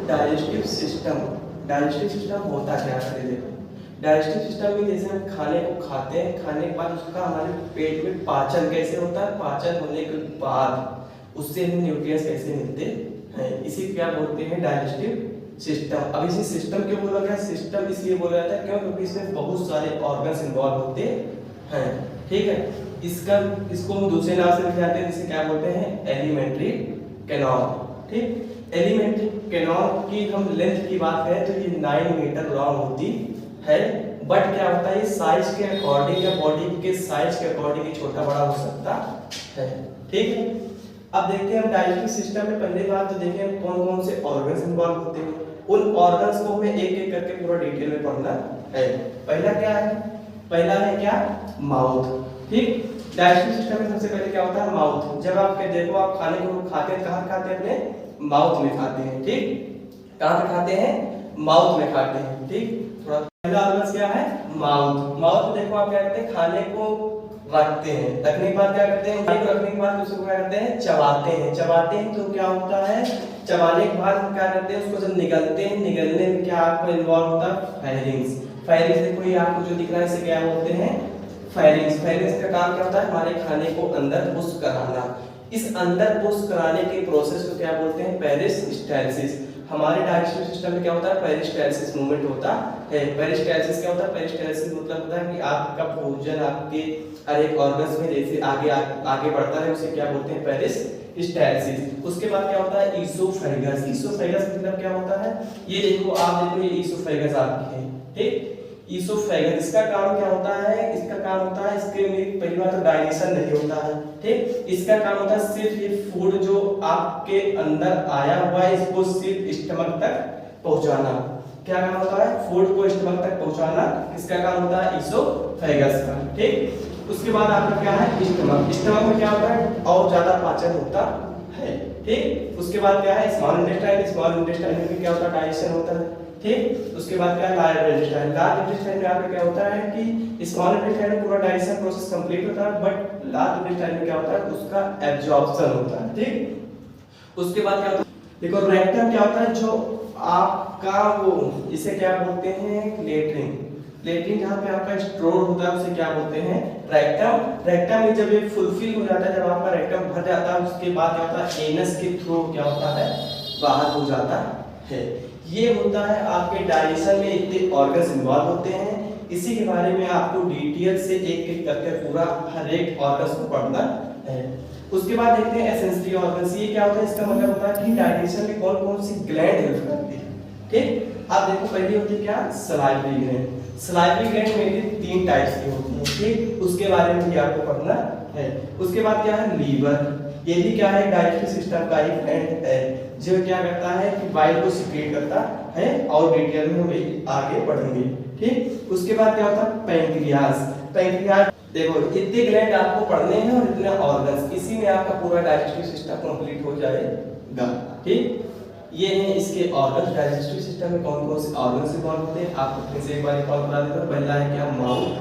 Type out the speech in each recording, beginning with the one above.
Digestive system होता क्या है? देखो, डाइजेस्टिव सिस्टम में जैसे हम खाने को खाते हैं, खाने के बाद उसका हमारे पेट में पाचन कैसे होता है, पाचन होने के बाद उससे हमें न्यूट्रिएंट्स कैसे मिलते हैं, इसी क्या बोलते हैं, डाइजेस्टिव सिस्टम। अब इसी सिस्टम क्यों बोला गया? सिस्टम इसलिए बोला जाता है क्यों? क्योंकि इसमें बहुत सारे ऑर्गन्स इन्वॉल्व होते हैं, ठीक है। इसको हम दूसरे नाम से भी जानते हैं, जिसे क्या बोलते हैं, एलिमेंट्री कैनाल, ठीक। एलिमेंट्री कैनाल की हम लेंथ की बात करें तो ये 9 मीटर लॉन्ग होती है, बट क्या होता है, ये साइज के अकॉर्डिंग या बॉडी के साइज के अकॉर्डिंग ये छोटा बड़ा हो सकता है, ठीक है। अब देखते हैं हम डाइजेस्टिव सिस्टम में पहले बात तो देखें हम कौन कौन से ऑर्गन्स इन्वॉल्व होते हैं। उन ऑर्गन्स को हमें एक एक करके पूरा डिटेल में पढ़ना है। पहला क्या है? पहला है क्या? माउथ, ठीक। डाइजेस्टिव सिस्टम में सबसे पहले क्या होता है? माउथ। जब आप देखो, आप खाने को खाते हैं, कहाँ खाते हैं? अपने माउथ में खाते हैं, ठीक। कहाँ पे खाते हैं? माउथ में खाते हैं, ठीक। थोड़ा पहला ऑर्गन क्या है? माउथ। माउथ में देखो आप क्या करते हैं, खाने को रखते हैं, रखने के बाद क्या करते हैं, खाने को रखने के बाद उसको क्या करते हैं? चबाते हैं। चबाते हैं तो क्या होता है, चबाने के बाद हम क्या करते हैं, उसको जब निगलते हैं, निगलने में क्या आपको इन्वॉल्व होता है? फेरिंग्स। फेरिंग्स देखो, ये आपको जो दिख रहा है इसे क्या बोलते हैं? फेरिंग्स। फेरिंग्स का काम क्या होता है? हमारे खाने को अंदर पुश कराना। इस अंदर पुश कराने के प्रोसेस को क्या बोलते हैं? पेरिस्टाल्सिस। हमारे डाइजेस्टिव सिस्टम में क्या होता है? पेरिस्टाल्सिस मूवमेंट होता है। पेरिस्टाल्सिस क्या होता है? पेरिस्टाल्सिस मतलब होता है कि आपका भोजन आपके हर एक ऑर्गन्स में जैसे आगे बढ़ता है, उसे क्या बोलते हैं? पेरिस्टाल्सिस। उसके बाद क्या होता है? ईसोफेगस। ईसोफेगस मतलब क्या होता है? ये देखो, आप देखो, ये ईसोफेगस आपकी है, ठीक। ईसोफेगस, इसका काम क्या होता है? इसका काम होता है, इसके में पहली बात तो डाइजेशन नहीं होता है, ठीक। इसका काम होता है सिर्फ ये फूड जो आपके अंदर आया हुआ है इसको सिर्फ स्टमक तक पहुंचाना। क्या काम होता है? फूड को स्टमक तक पहुंचाना, इसका काम होता है ईसोफेगस का, ठीक। उसके बाद आपका क्या है? स्टमक। स्टमक में क्या होता है? और ज्यादा पाचन होता है, ठीक। उसके बाद क्या है? Small intestine. स्मॉल इंटेस्टाइन में भी क्या होता है? डाइजेशन होता है, ठीक। उसके बाद क्या है? Large intestine. लार्ज इंटेस्टाइन में आपका क्या होता है कि स्मॉल इंटेस्टाइन में पूरा डाइजेशन प्रोसेस कंप्लीट होता है, बट लार्ज इंटेस्टाइन में क्या होता है? उसका एब्जॉर्प्शन होता है, ठीक। उसके बाद क्या होता है? देखो, रेक्टम क्या होता है? जो आपका वो, इसे क्या बोलते हैं? लेट्रिन। लेट्रिन जहाँ पे आपका स्टोर होता है उसे क्या बोलते हैं? रेक्टम। रेक्टम में जब ये फुलफिल हो जाता है, जब आपका रेक्टम भर जाता है, उसके बाद क्या होता है? एनस के थ्रू क्या होता है? बाहर हो जाता है। ये होता है आपके डाइजेशन में इतने ऑर्गन्स इन्वॉल्व होते हैं। इसी के बारे में आपको डिटेल से एक एक करके पूरा हर एक ऑर्गन्स को पढ़ना है। उसके बाद देखते हैं एसेंशियल ऑर्गन्स। ये क्या होता है? इसका मतलब होता है कि डाइजेशन में कौन कौन सी ग्लैंड हेल्प करती है, ठीक। आप देखो, पहली होती है क्या? Salivary gland. सलाइवरी ग्लैंड में 3 टाइप्स की होती है, ठीक। उसके बारे में भी आपको पढ़ना है। उसके बाद क्या है? लीवर। ये भी क्या है? डाइजेस्टिव सिस्टम का ही ग्लैंड है, जो क्या करता है कि बाइल को सिक्रीट करता है, और डिटेल में हम आगे बढ़ेंगे, ठीक। उसके बाद क्या होता है? पैंक्रियाज। पैंक्रियाज देखो, इतने ग्लैंड आपको पढ़ने हैं और इतने ऑर्गन्स, इसी में आपका पूरा डाइजेस्टिव सिस्टम कंप्लीट हो जाएगा, ठीक। ये हैं इसके ऑर्गन्स। डाइजेस्टिव सिस्टम में कौन कौन से ऑर्गन्स इन्वॉल्व होते हैं आपको फिर से एक बार रिकॉल करा देता हूं। पहला है क्या? Mouth,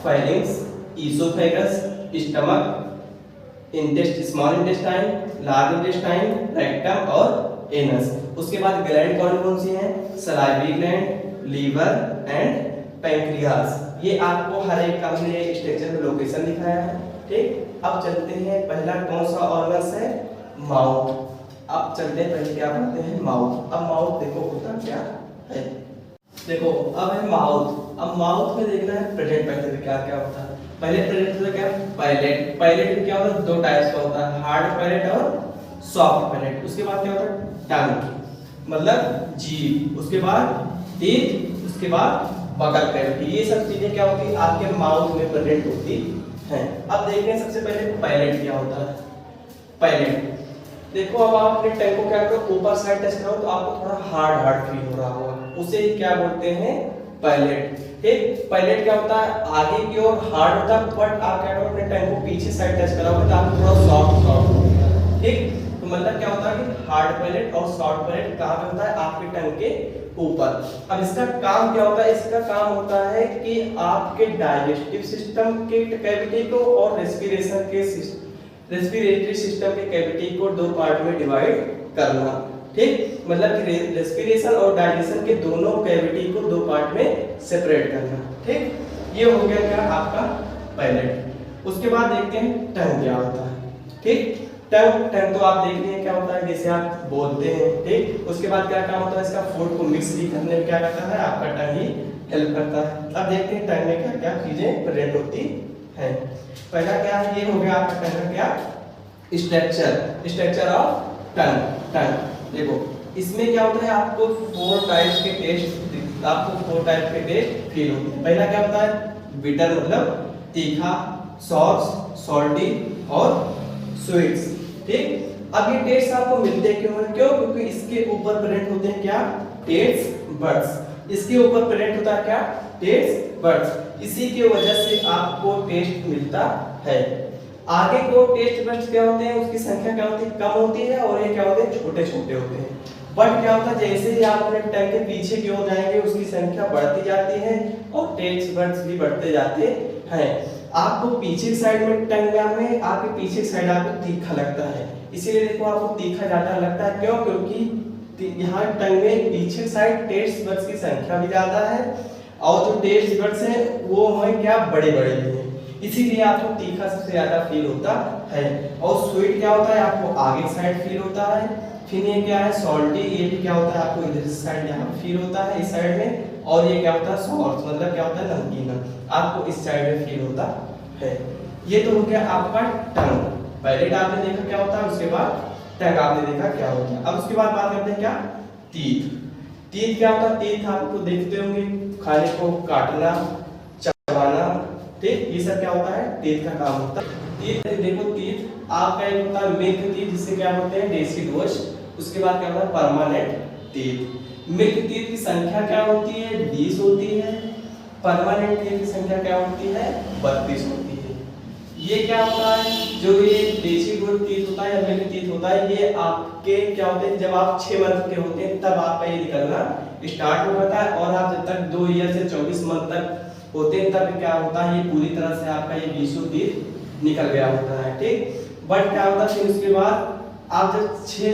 pharynx, oesophagus, stomach, small intestine, large intestine, rectum और एनस। उसके बाद ग्लैंड कौन कौन सी हैं? Salivary gland, liver and pancreas. ये आपको हर एक का हमने स्ट्रक्चर में लोकेशन दिखाया है, ठीक। अब चलते हैं, पहला कौन सा ऑर्गन है? माउथ। अब चलते हैं, पहले क्या करते हैं? माउथ। अब माउथ देखो होता क्या है। देखो, अब है माउथ। अब माउथ में देखना है प्रेजेंट पहले क्या क्या होता है। पहले प्रेजेंट होता क्या? पैलेट। पैलेट में क्या होता है? 2 टाइप्स का होता है, हार्ड पैलेट और सॉफ्ट पैलेट। उसके बाद क्या होता है? टंग मतलब जीभ। उसके बाद टीथ। उसके बाद बकल कैविटी। ये सब चीजें क्या होती है? आपके माउथ में प्रेजेंट होती हैं। अब देखते हैं सबसे पहले पैलेट क्या होता है। पैलेट देखो, अब आप अपने टंग को क्या करो? ऊपर साइड टच करो तो आपको थोड़ा हार्ड हार्ड फील हो रहा होगा, उसे क्या बोलते हैं? पैलेट, ठीक। पैलेट क्या होता है? आगे की ओर हार्ड होता है, बट आप क्या करो? अपने टंग को पीछे साइड टच कराओगे तो आपको थोड़ा सॉफ्ट सॉफ्ट होगा, ठीक। तो मतलब क्या होता है कि हार्ड पैलेट और सॉफ्ट पैलेट कहाँ पे होता है? आपके टंग के ऊपर। अब इसका काम क्या होता है? इसका काम होता है कि आपके डाइजेस्टिव सिस्टम के कैविटी को और रेस्पिरेटरी सिस्टम के कैविटी को 2 पार्ट में डिवाइड करना, ठीक, मतलब कि रेस्पिरेशन और डाइजेशन के दोनों कैविटी को दो पार्ट में सेपरेट करना। ठीक, ये हो गया क्या आपका पैलेट। उसके बाद देखते हैं टंग क्या होता है। ठीक, टंग तो आप देख लिए क्या होता है, जैसे आप बोलते हैं। ठीक, उसके बाद क्या काम होता है, इसका फूड को मिक्स भी करने में क्या करता है, आपका टंग ही हेल्प करता है। अब देखते हैं टंग में क्या क्या चीजें प्रेजेंट होती है। पहला क्या है, ये हो गया आपका टंग का क्या स्ट्रक्चर ऑफ टंग। देखो इसमें क्या होता है, आपको 4 टाइप्स के टेस्ट फील होते हैं। पहला क्या होता है, बिटर मतलब तीखा, सॉस, सॉल्टी और स्वीट्स। ठीक, अब ये टेस्ट आपको मिलते क्यों, क्योंकि इसके ऊपर प्रेजेंट होते हैं क्या, टेस्ट बड्स। इसके ऊपर प्रेजेंट होता है क्या, टेस्ट बड्स। इसी की वजह से आपको टेस्ट मिलता है। आगे को टेस्ट बड्स क्या होते हैं, उसकी संख्या क्या होती है, कम होती है, और ये क्या होते हैं, छोटे छोटे होते हैं। बट क्या होता है, जैसे ही आप अपने टंग के पीछे की ओर जाएंगे उसकी संख्या बढ़ती जाती है और टेस्ट बड्स भी बढ़ते जाते हैं। आपको पीछे की साइड में टंग में आपके पीछे की साइड आपको तीखा लगता है, इसीलिए देखो आपको तीखा ज्यादा लगता है। क्यों, क्योंकि यहाँ टंग में पीछे की साइड टेस्ट बड्स की संख्या भी ज्यादा है और जो टेस्ट बड्स हैं वो हमें क्या बड़े बड़े भी हैं, इसीलिए आपको तीखा सबसे ज्यादा फील होता है। और स्वीट क्या होता है, आपको आगे साइड फील होता है। फिर ये क्या है, सॉल्टी, ये भी क्या होता है, आपको इधर साइड यहाँ फील होता है, इस साइड में। और ये क्या होता है, सॉस मतलब क्या होता है, नमकीन, आपको इस साइड में फील होता है। ये तो हो गया आपका टंग। पहले आपने देखा क्या होता है, उसके बाद टंग आपने देखा क्या होता है। अब उसके बाद बात करते हैं क्या, तीत क्या होता है, तीत आपको देखते होंगे, खाने को काटना, चबाना। ठीक, ये सब क्या होता है, तीत का काम होता है। तीत देखो, तीत आपका एक होता है मिल्क तीत, जिससे क्या होते हैं डेसिडुअस। उसके बाद क्या होता है, परमानेंट तीत। मिल्क तीत की संख्या क्या होती है, 20 होती है। परमानेंट तीत की संख्या क्या होती है, 32 होती है। ये क्या होता है, जो ये डेसिडुअस तीत होता है या मिल्क तीत होता है, ये आपके क्या होते हैं, जब आप 6 मंथ के होते हैं तब आपका ये निकलना स्टार्ट हो जाता है, और आप जब तक 2 ईयर से 24 मंथ तक होते हैं तब क्या होता है, ये पूरी तरह से आपका ये 20 तीत निकल गया होता है। ठीक, बट क्या होता है, फिर उसके बाद आप जब 6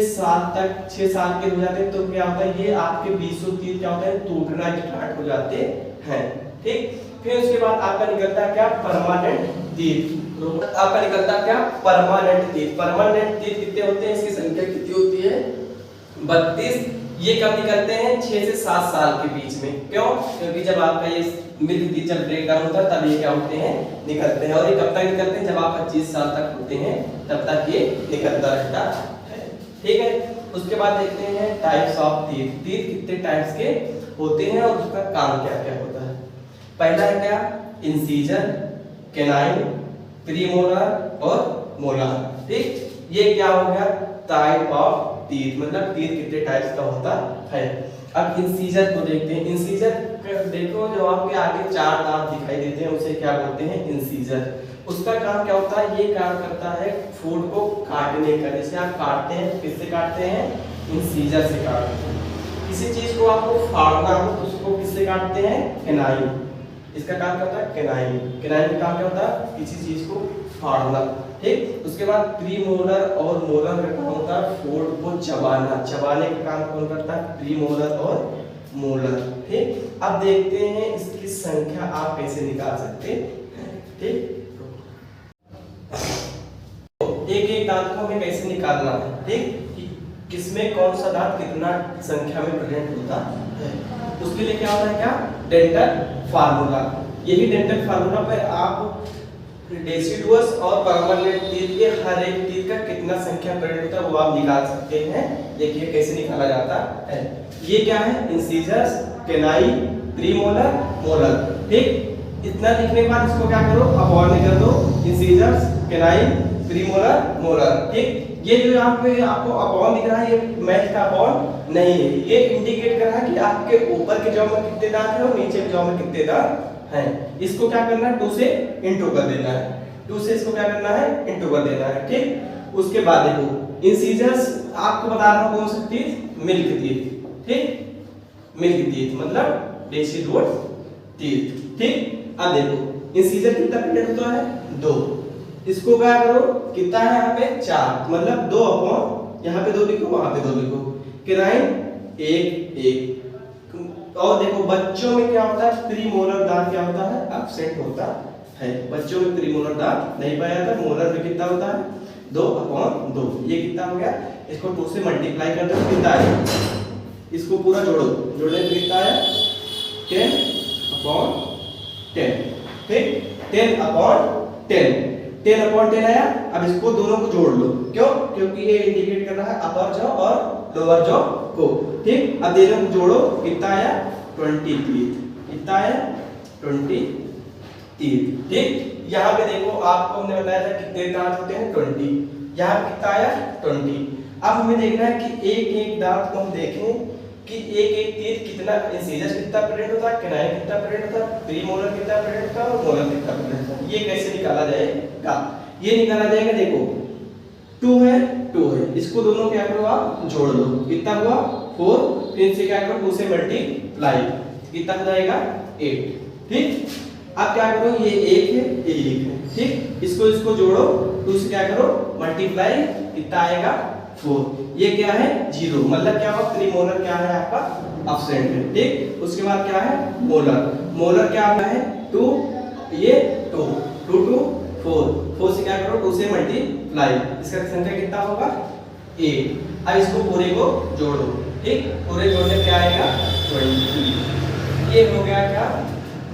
साल के हो जाते हैं तो क्या होता है, ये आपके 20 तीत क्या होता है, टूटना स्टार्ट हो जाते हैं। ठीक, फिर उसके बाद आपका निकलता है क्या, परमानेंट तीत। आपका निकलता क्या, परमानेंट तीत। परमानेंट तीत कितने होते हैं, इसकी संख्या कितनी होती है, 32। ये कब निकलते हैं, 6 से 7 साल के बीच में। क्यों, क्योंकि जब आपका ये मिल्क तीत जब ब्रेक डाउन होता है तब ये क्या होते हैं, निकलते हैं। और ये कब तक निकलते हैं, जब आप 25 साल तक होते हैं तब तक ये निकलता रहता है। ठीक है, उसके बाद देखते हैं टाइप्स ऑफ तीत। तीत कितने टाइप्स के होते हैं और उसका काम क्या क्या होता है। पहला है क्या, इंसीजर, केनाइन, प्रीमोलर और मोलर। ठीक, ये क्या हो गया, टाइप ऑफ तीत, मतलब तीत कितने टाइप्स का होता है। अब इंसीजर को देखते हैं। इंसीजर देखो, जो आपके आगे 4 दांत दिखाई देते हैं उसे क्या बोलते हैं, इंसीजर। उसका काम क्या होता है, ये काम करता है फूड को काटने का। जैसे आप काटते हैं, किससे काटते हैं, इंसीजर से काटते हैं। किसी चीज को आपको फाड़ना हो तो उसको किससे काटते हैं, केनाइन। इसका काम क्या होता है, केनाइन। केनाइन का काम क्या होता है, किसी चीज को फाड़ना। ठीक, उसके बाद प्रीमोलर और मोलर का काम होता है फूड को चबाना। चबाने का काम कौन करता है, प्रीमोलर और मोलर। ठीक, अब देखते हैं इसकी संख्या आप कैसे निकाल सकते हैं। ठीक, एक एक दांत को हमें कैसे निकालना है। ठीक, किसमें कौन सा दांत कितना संख्या में प्रेजेंट होता है, उसके लिए क्या होता है, क्या डेंटल फार्मूला। यही डेंटल फार्मूला पे आप डेसिडुअस और परमानेंट तीत के हर एक तीत का कितना संख्या प्रेजेंट होता है वो आप निकाल सकते हैं। देखिए कैसे निकाला जाता है। ये क्या है, इंसीजर्स, केनाइन, प्रीमोलर, मोलर। ठीक, इतना लिखने के बाद इसको क्या करो, अपॉन कर दो, इंसीजर्स, केनाइन, प्रीमोलर, मोलर। ठीक, ये जो यहाँ पे आपको अपॉन दिख रहा है, ये मैथ का अपॉन नहीं है, ये इंडिकेट कर रहा है कि आपके ऊपर के जॉ में कितने दांत हैं और नीचे के जॉ में कितने दांत हैं। इसको क्या करना है, 2 से इंटू कर देना है। 2 से इसको क्या करना है, इंटू कर देना है। ठीक, उसके बाद देखो इंसीजर्स आपको बता रहा हूं कौन सी तीत, मिल्क तीत। ठीक, मिल्क तीत मतलब डेसिडुअस तीत। ठीक, अब देखो इंसीजर कितना प्रेजेंट होता है, 2। इसको क्या करो, कितना है यहाँ पे, 4, मतलब 2 अपॉन, यहाँ पे 2 लिखो, वहां पे 2 लिखो। केनाइन एक एक। और देखो बच्चों में क्या होता है, प्रीमोलर दांत क्या होता है, एब्सेंट होता है। बच्चों में प्रीमोलर दांत नहीं पाया जाता। मोलर में कितना होता है, 2/2। ये कितना हो गया, इसको 2 से मल्टीप्लाई कर दो तो कितना आएगा, इसको पूरा जोड़ो, जोड़ने पे कितना आया 10/10। ठीक, 10/10, 10/10 आया। अब इसको दोनों को जोड़ लो, क्यों, क्योंकि ये इंडिकेट कर रहा है अपर जॉ और लोअर जॉ को। ठीक, अब दोनों को जोड़ो, कितना आया 20 टीथ, कितना आया 20 टीथ। ठीक, यहाँ पे देखो आपको हमने बताया था कितने दांत होते हैं 20, यहाँ पे कितना आया 20। अब हमें देखना है कि एक एक दांत को हम देखें कि एक एक टीथ कितना, इंसिजर कितना प्रेजेंट होता है, कैनाइन कितना प्रेजेंट होता है, प्रीमोलर कितना प्रेजेंट होता है और मोलर कितना प्रेजेंट होता है। ये कैसे निकाला जाएगा, ये निकाला जाएगा, देखो 2 है 2 है, इसको दोनों क्या करो आप जोड़ लो, कितना हुआ 4, फिर से क्या करो 2 से मल्टीप्लाई, कितना हो जाएगा 8। ठीक, अब क्या करो, ये 1 है ये 1 है। ठीक, इसको जोड़ो, 2 से क्या करो मल्टीप्लाई, कितना आएगा 4। ये क्या है 0, मतलब क्या हुआ, प्रीमोलर क्या है आपका एब्सेंट है। ठीक, उसके बाद क्या है मोलर, मोलर क्या है 2, ये 2, 2 2 4, 4 से क्या करो 2 से मल्टीप्लाई, इसका संख्या कितना होगा 8। अब इसको पूरे को जोड़ो, ठीक, पूरे जोड़ने क्या आएगा 20। ये हो गया क्या,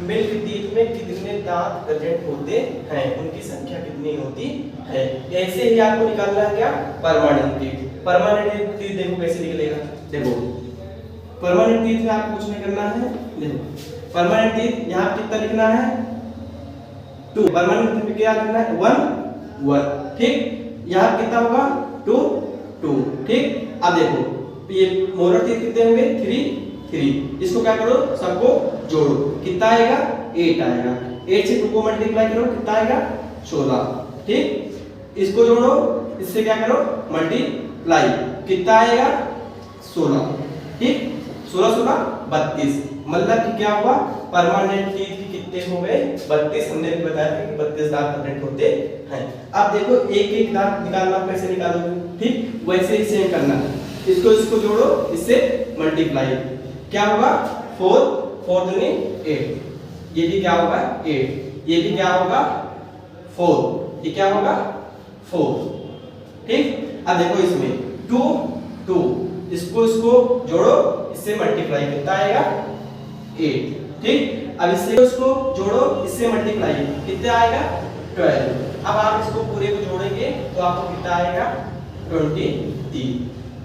मिल्क टीथ में कितने दांत प्रेजेंट होते हैं, उनकी संख्या कितनी होती है। ऐसे ही आपको निकालना है क्या, परमानेंट टीथ। परमानेंट टीथ देखो कैसे निकलेगा, देखो परमानेंट टीथ में आपको कुछ नहीं करना है, देखो परमानेंट टीथ यहाँ कितना लिखना है 2, परमानेंट टीथ में क्या लिखना है 1 1। ठीक, यहाँ कितना होगा 2 2। ठीक, अब देखो ये मोलर टीथ कितने होंगे 3 3, इसको क्या करो सबको जोड़ो, कितना आएगा 8 आएगा। 8 से 2 को मल्टीप्लाई करो, कितना आएगा 14। ठीक, इसको जोड़ो, इससे क्या करो मल्टीप्लाई, कितना आएगा 16। ठीक, 16 16 32, मतलब कि क्या हुआ परमानेंट टीथ की कितने हो गए 32। हमने भी बताया था कि 32 दांत प्रेजेंट होते हैं। अब देखो एक एक दांत निकालना कैसे निकालोगे, ठीक वैसे ही सेम करना है, इसको जोड़ो, इससे मल्टीप्लाई, क्या होगा 4 4 दूनी 8, ये भी क्या होगा 8, ये भी क्या होगा 4, ये क्या होगा 4। ठीक, अब देखो इसमें 2 2, इसको जोड़ो, इससे मल्टीप्लाई, कितना आएगा 8। ठीक, अब इसको जोड़ो, इससे मल्टीप्लाई, कितना आएगा 12। अब आप इसको पूरे को जोड़ेंगे तो आपको कितना आएगा 23।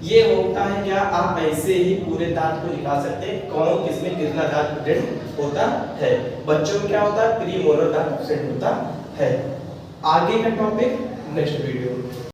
ये होता है क्या, आप ऐसे ही पूरे दांत को निकाल सकते हैं कौन किसमें कितना दांत प्रेजेंट होता है। बच्चों में क्या होता है प्रीमोलर दांत प्रेजेंट होता है। आगे का टॉपिक नेक्स्ट वीडियो में।